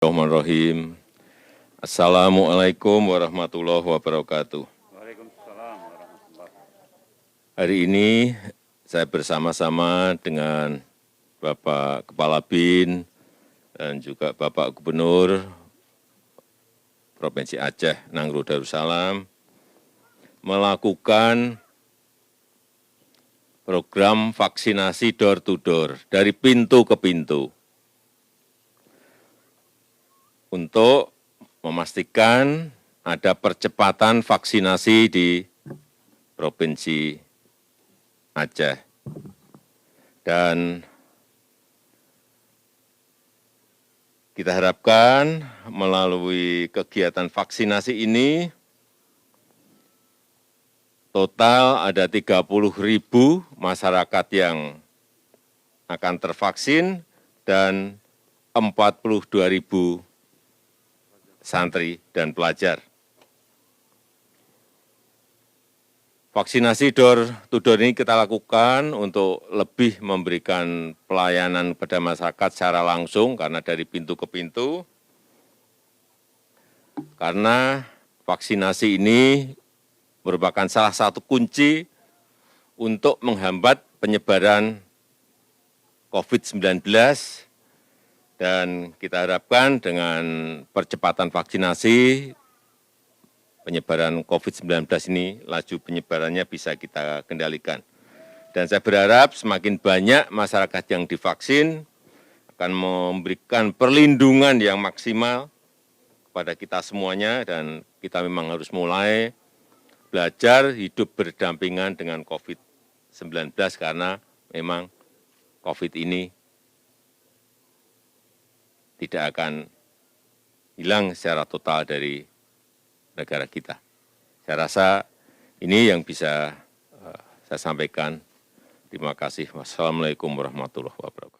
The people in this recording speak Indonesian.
Bismillahirrahmanirrahim. Assalamualaikum warahmatullahi wabarakatuh. Waalaikumsalam warahmatullahi wabarakatuh. Hari ini saya bersama-sama dengan Bapak Kepala BIN dan juga Bapak Gubernur Provinsi Aceh Nangro Darussalam melakukan program vaksinasi door to door dari pintu ke pintu untuk memastikan ada percepatan vaksinasi di Provinsi Aceh. Dan kita harapkan melalui kegiatan vaksinasi ini, total ada 30.000 masyarakat yang akan tervaksin dan 42.000 santri dan pelajar. Vaksinasi door to door ini kita lakukan untuk lebih memberikan pelayanan kepada masyarakat secara langsung karena dari pintu ke pintu. Karena vaksinasi ini merupakan salah satu kunci untuk menghambat penyebaran COVID-19. Dan kita harapkan dengan percepatan vaksinasi, penyebaran COVID-19 ini, laju penyebarannya bisa kita kendalikan. Dan saya berharap semakin banyak masyarakat yang divaksin akan memberikan perlindungan yang maksimal kepada kita semuanya, dan kita memang harus mulai belajar hidup berdampingan dengan COVID-19 karena memang COVID ini tidak akan hilang secara total dari negara kita. Saya rasa ini yang bisa saya sampaikan. Terima kasih. Wassalamualaikum warahmatullahi wabarakatuh.